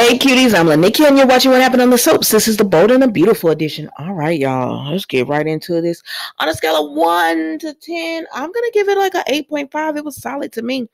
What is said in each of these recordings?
Hey cuties, I'm Lanikia and you're watching What Happened on the Soaps. This is the Bold and the Beautiful edition. All right, y'all, let's get right into this. On a scale of 1 to 10, I'm going to give it like a 8.5. It was solid to me.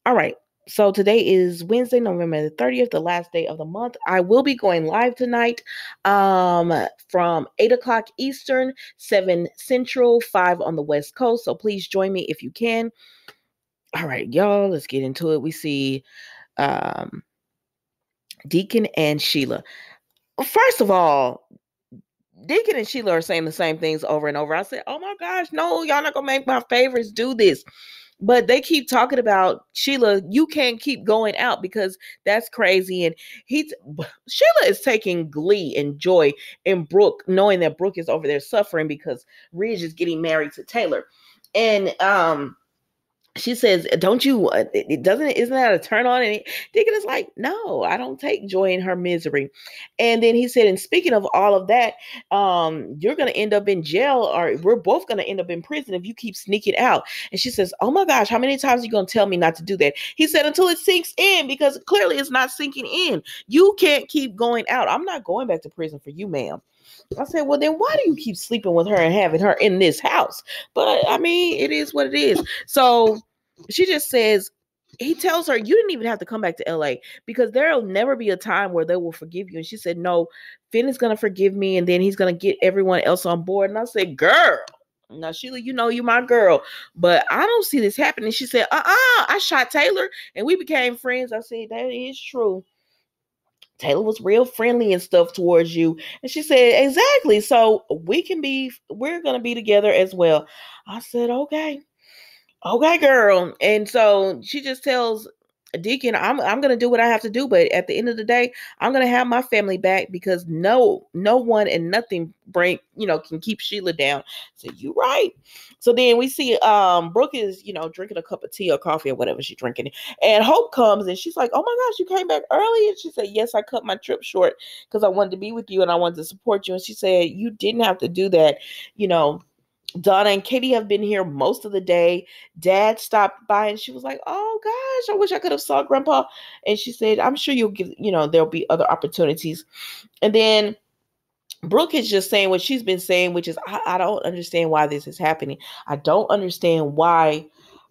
All right, so today is Wednesday, November the 30th, the last day of the month. I will be going live tonight from 8 o'clock Eastern, 7 Central, 5 on the West Coast. So please join me if you can. All right, y'all, let's get into it. We see Deacon and Sheila. First of all, Deacon and Sheila are saying the same things over and over. I said, oh my gosh, no, y'all not gonna make my favorites do this. But they keep talking about Sheila, you can't keep going out because that's crazy. And Sheila is taking glee and joy in Brooke, knowing that Brooke is over there suffering because Ridge is getting married to Taylor. And she says, don't you, isn't that a turn on? And Deacon is like, no, I don't take joy in her misery. And then he said, and speaking of all of that, you're going to end up in jail, or we're both going to end up in prison if you keep sneaking out. And she says, oh my gosh, how many times are you going to tell me not to do that? He said, until it sinks in, because clearly it's not sinking in. You can't keep going out. I'm not going back to prison for you, ma'am. I said, well, then why do you keep sleeping with her and having her in this house? But I mean, it is what it is. So she just says, he tells her, you didn't even have to come back to LA because there'll never be a time where they will forgive you. And she said, no, Finn is going to forgive me. And then he's going to get everyone else on board. And I said, girl, now, Sheila, you know you're my girl, but I don't see this happening. She said, I shot Taylor and we became friends. I said, that is true. Taylor was real friendly and stuff towards you. And she said, exactly. So we're going to be together as well. I said, okay, girl. And so she just tells Deacon, I'm going to do what I have to do. But at the end of the day, I'm going to have my family back because no one and nothing can keep Sheila down. So you're right. So then we see Brooke is, drinking a cup of tea or coffee or whatever she's drinking. And Hope comes and she's like, oh my gosh, you came back early? And she said, yes, I cut my trip short because I wanted to be with you and I wanted to support you. And she said, you didn't have to do that. Donna and Katie have been here most of the day. Dad stopped by and she was like, oh gosh, I wish I could have saw Grandpa. And she said, I'm sure you'll give, there'll be other opportunities. And then Brooke is just saying what she's been saying, which is, I don't understand why this is happening. I don't understand why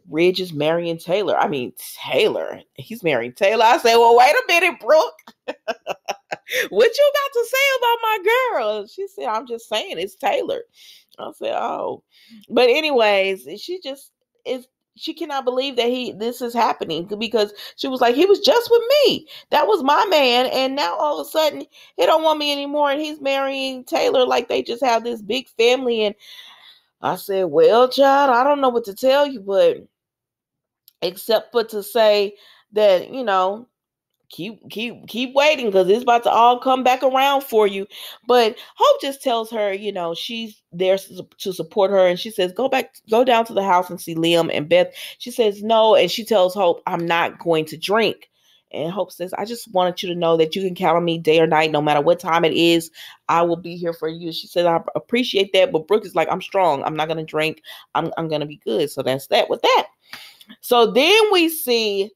Ridge is marrying Taylor. I mean, Taylor, he's marrying Taylor. I said, well, wait a minute, Brooke. What you got to say about my girl? She said, I'm just saying it's Taylor. I said, oh. But anyways, she cannot believe that this is happening because she was like, he was just with me. That was my man. And now all of a sudden he don't want me anymore. And he's marrying Taylor like they just have this big family. And I said, well, child, I don't know what to tell you, but except for to say that, keep waiting because it's about to all come back around for you. But Hope just tells her, she's there to support her. And she says, go down to the house and see Liam and Beth. She says, no. And she tells Hope, I'm not going to drink. And Hope says, I just wanted you to know that you can count on me day or night, no matter what time it is. I will be here for you. She said, I appreciate that. But Brooke is like, I'm strong. I'm not going to drink. I'm going to be good. So that's that with that. So then we see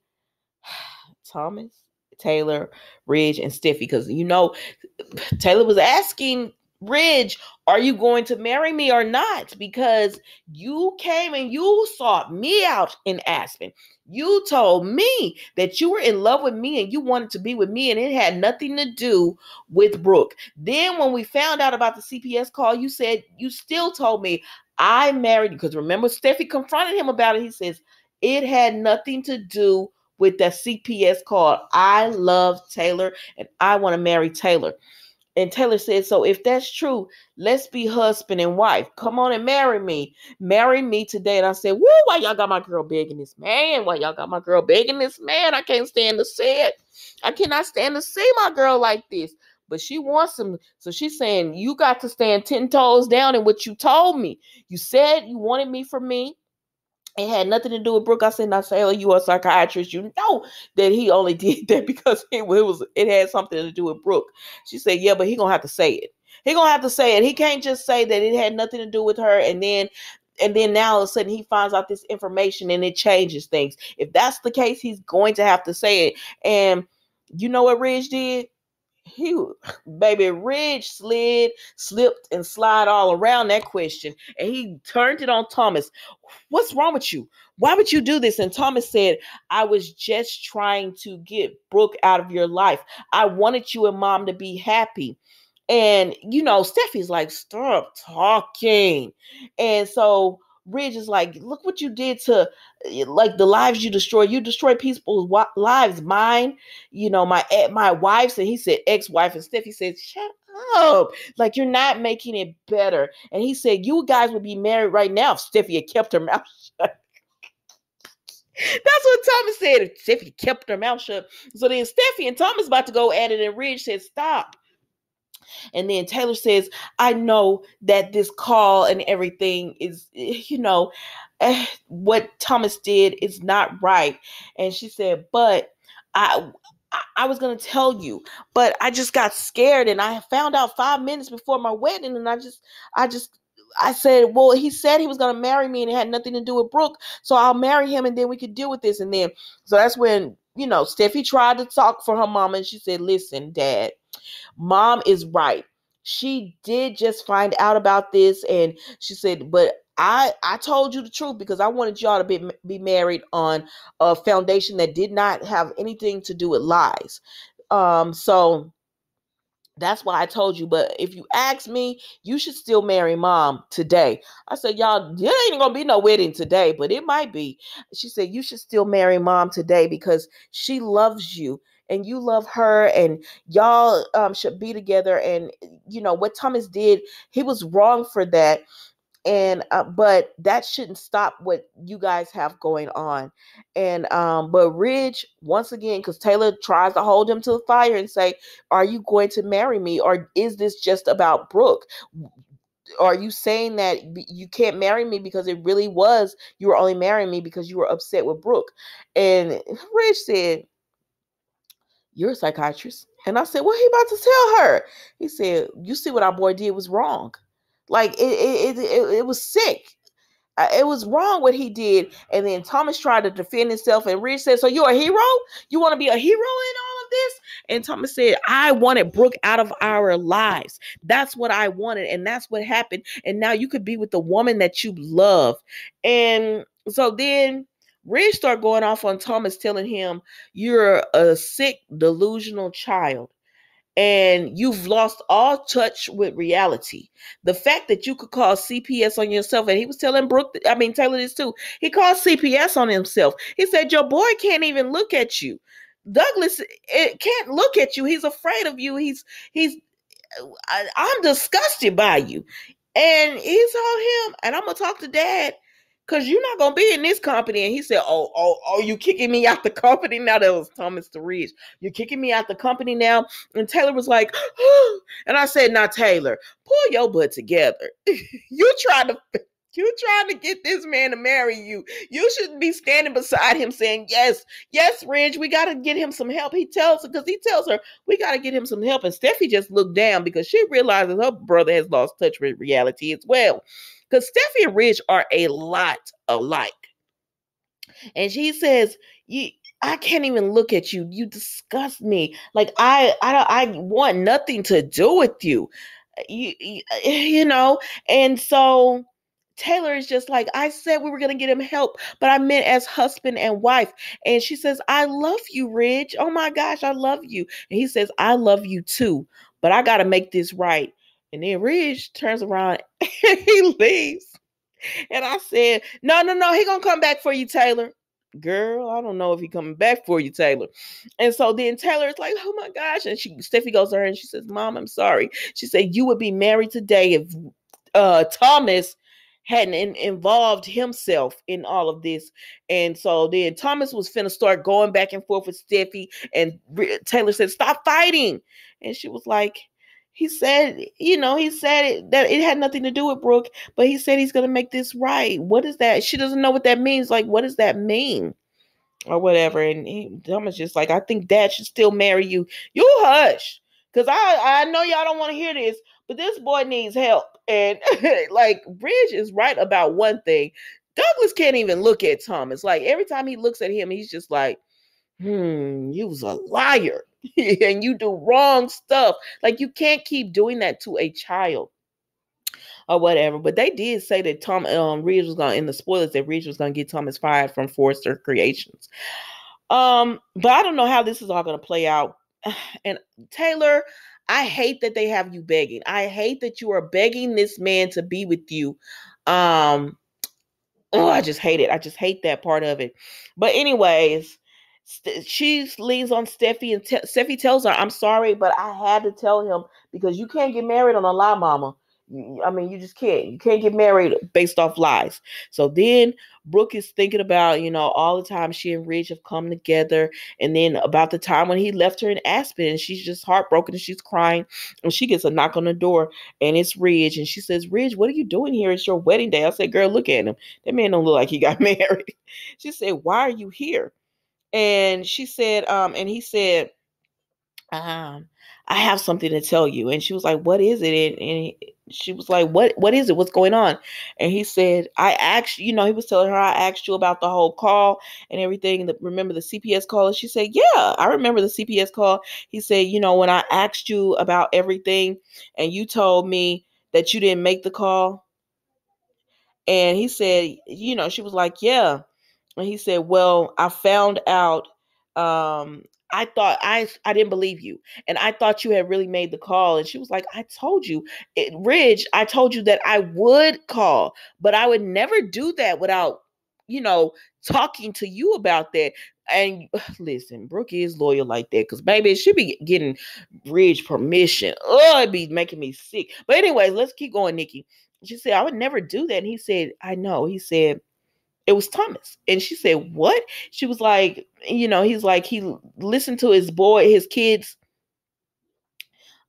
Thomas, Taylor, Ridge, and Steffi, because Taylor was asking Ridge, are you going to marry me or not? Because you came and you sought me out in Aspen. You told me that you were in love with me and you wanted to be with me, and it had nothing to do with Brooke. Then when we found out about the CPS call, you said you still told me I married you. Because remember, Steffi confronted him about it. He says, it had nothing to do with that CPS call. I love Taylor and I want to marry Taylor. And Taylor said, so if that's true, let's be husband and wife. Come on and marry me. Marry me today. And I said, woo, why y'all got my girl begging this man? Why y'all got my girl begging this man? I can't stand to see it. I cannot stand to see my girl like this. But she wants him. So she's saying, you got to stand 10 toes down in what you told me. You said you wanted me for me. It had nothing to do with Brooke. I said, now, Taylor, you are a psychiatrist. You know that he only did that because it had something to do with Brooke. She said, yeah, but he going to have to say it. He going to have to say it. He can't just say that it had nothing to do with her. And then now all of a sudden he finds out this information and it changes things. If that's the case, he's going to have to say it. And You know what Ridge did? He, baby, Ridge slipped, and slid all around that question, and he turned it on Thomas. What's wrong with you? Why would you do this? And Thomas said, I was just trying to get Brooke out of your life. I wanted you and mom to be happy. And, Steffi's like, stop talking. And so Ridge is like, look what you did to, like, the lives you destroyed. You destroyed people's lives. Mine, my wife's. And he said ex-wife. And Steffi said, shut up. Like, you're not making it better. And he said, you guys would be married right now if Steffi had kept her mouth shut. That's what Thomas said. If Steffi kept her mouth shut. So then Steffi and Thomas about to go at it. And Ridge said, stop. And then Taylor says, I know that this call and everything is, what Thomas did is not right. And she said, but I was going to tell you, but I just got scared, and I found out 5 minutes before my wedding. And I said, well, he said he was going to marry me, and it had nothing to do with Brooke. So I'll marry him, and then we could deal with this. And then, so that's when, Steffi tried to talk for her mama, and she said, listen, Dad, Mom is right. She did just find out about this, and she said, but I told you the truth because I wanted y'all to be married on a foundation that did not have anything to do with lies. So that's why I told you. But if you ask me, you should still marry Mom today. I said, y'all, there ain't gonna be no wedding today, but it might be. She said, you should still marry Mom today because she loves you and you love her, and y'all should be together. And what Thomas did, he was wrong for that. And but that shouldn't stop what you guys have going on. And but Ridge, once again, because Taylor tries to hold him to the fire and say, are you going to marry me, or is this just about Brooke? Are you saying that you can't marry me because it really was you were only marrying me because you were upset with Brooke? And Ridge said, you're a psychiatrist. And I said, what he about to tell her? He said, you see what our boy did was wrong. Like it was sick. It was wrong what he did. And then Thomas tried to defend himself, and Ridge said, so you're a hero? You want to be a hero in all of this? And Thomas said, I wanted Brooke out of our lives. That's what I wanted, and that's what happened. And now you could be with the woman that you love. And so then Ridge started going off on Thomas, telling him, you're a sick, delusional child, and you've lost all touch with reality. The fact that you could call CPS on yourself, and he was telling Taylor this too. He called CPS on himself. He said, your boy can't even look at you. Douglas can't look at you. He's afraid of you. I'm disgusted by you. And he told him, and I'm going to talk to Dad, because you're not going to be in this company. And he said, oh, you kicking me out the company now? That was Thomas to Ridge. You're kicking me out the company now? And Taylor was like, and I said, now, Taylor, pull your butt together. You're trying to get this man to marry you. You shouldn't be standing beside him saying, yes, Ridge, we got to get him some help. He tells her, we got to get him some help. And Steffi just looked down because she realizes her brother has lost touch with reality as well. Because Steffi and Ridge are a lot alike. And she says, I can't even look at you. You disgust me. Like, I want nothing to do with you. And so Taylor is just like, I said we were going to get him help, but I meant as husband and wife. And she says, I love you, Ridge. Oh my gosh, I love you. And he says, I love you too, but I got to make this right. And then Ridge turns around and he leaves. And I said, no, he gonna come back for you, Taylor. Girl, I don't know if he coming back for you, Taylor. And so then Taylor is like, oh my gosh. And Steffi goes to her and she says, Mom, I'm sorry. She said, you would be married today if Thomas hadn't involved himself in all of this. And so then Thomas was finna start going back and forth with Steffi, and Taylor said, stop fighting. And she was like, he said that it had nothing to do with Brooke, but he said he's going to make this right. What is that? She doesn't know what that means. Like, what does that mean? Or whatever. And Thomas just like, I think Dad should still marry you. You hush. Because I know y'all don't want to hear this, but this boy needs help. And like, Ridge is right about one thing. Douglas can't even look at Thomas. Like, every time he looks at him, he's just like, you was a liar. and you do wrong stuff. Like, you can't keep doing that to a child or whatever. But they did say that Ridge was gonna, in the spoilers, that Ridge was gonna get Thomas fired from Forrester Creations. But I don't know how this is all gonna play out. And Taylor, I hate that they have you begging. I hate that you are begging this man to be with you. Oh, I just hate it. I just hate that part of it. But anyways, she leans on Steffi, and Steffi tells her, "I'm sorry, but I had to tell him because you can't get married on a lie, Mama. I mean, you just can't. You can't get married based off lies." So then Brooke is thinking about, all the time she and Ridge have come together, and then about the time when he left her in Aspen, and she's just heartbroken and she's crying, and she gets a knock on the door, and it's Ridge, and she says, "Ridge, what are you doing here? It's your wedding day." I said, "Girl, look at him. That man don't look like he got married." She said, "Why are you here?" And she said, and he said, "I have something to tell you." And she was like, "What is it?" And she was like, what is it? What's going on?" And he said, "I asked, he was telling her, I asked you about the whole call and everything. Remember the CPS call?" And she said, "Yeah, I remember the CPS call." He said, "When I asked you about everything and you told me that you didn't make the call." And he said, she was like, "Yeah." And he said, "Well, I found out, I thought I didn't believe you. And I thought you had really made the call." And she was like, "I told you, Ridge, I told you that I would call, but I would never do that without, talking to you about that." And listen, Brooke is loyal like that, because baby, she be getting Ridge permission. Oh, it'd be making me sick. But anyways, let's keep going, Nikki. She said, "I would never do that." And he said, "I know." He said, "It was Thomas." And she said, "What?" She was like, he's like, he listened to his kids.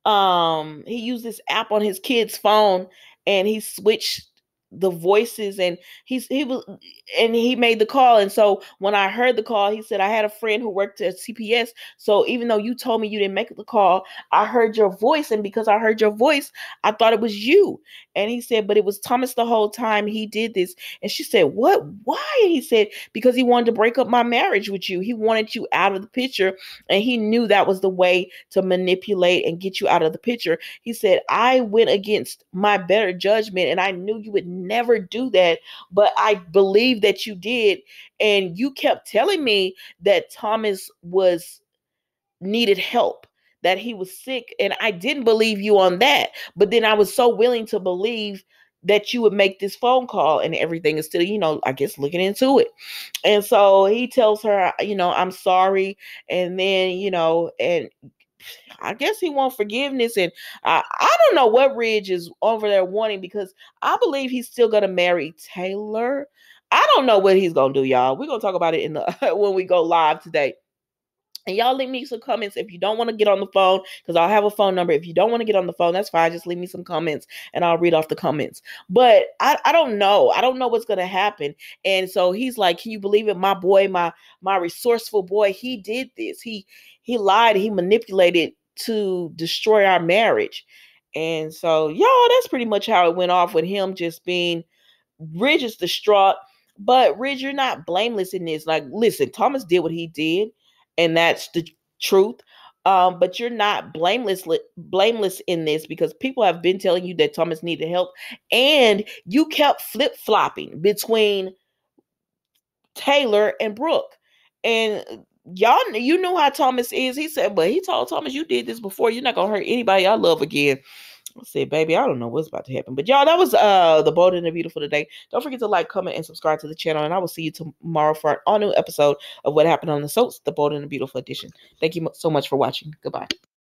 He used this app on his kid's phone, and he switched the voices, and he made the call. And so when I heard the call, he said, "I had a friend who worked at CPS. So even though you told me you didn't make the call, I heard your voice. And because I heard your voice, I thought it was you." And he said, "But it was Thomas the whole time. He did this." And she said, "What? Why?" And he said, "Because he wanted to break up my marriage with you. He wanted you out of the picture. And he knew that was the way to manipulate and get you out of the picture." He said, "I went against my better judgment, and I knew you would never do that, but I believe that you did. And you kept telling me that Thomas needed help, that he was sick, and I didn't believe you on that. But then I was so willing to believe that you would make this phone call and everything is still, I guess, looking into it." And so he tells her, "I'm sorry." And then, and I guess he wants forgiveness. And I don't know what Ridge is over there wanting, because I believe he's still going to marry Taylor. I don't know what he's going to do, y'all. We're going to talk about it in the when we go live today. And y'all leave me some comments if you don't want to get on the phone, because I'll have a phone number. If you don't want to get on the phone, that's fine. Just leave me some comments and I'll read off the comments. But I don't know. I don't know what's going to happen. And so he's like, "Can you believe it? My boy, my resourceful boy, he did this. He lied. He manipulated to destroy our marriage." And so, y'all, that's pretty much how it went off, with him just being, Ridge is distraught. But Ridge, you're not blameless in this. Like, listen, Thomas did what he did, and that's the truth. But you're not blameless in this, because people have been telling you that Thomas needed help, and you kept flip flopping between Taylor and Brooke. And y'all, you know how Thomas is. He said, but he told Thomas, "You did this before. You're not gonna hurt anybody I love again." I said, "Baby, I don't know what's about to happen." But y'all, that was The Bold and the Beautiful today. Don't forget to like, comment, and subscribe to the channel. And I will see you tomorrow for an all new episode of What Happened on the Soaps, The Bold and the Beautiful edition. Thank you so much for watching. Goodbye.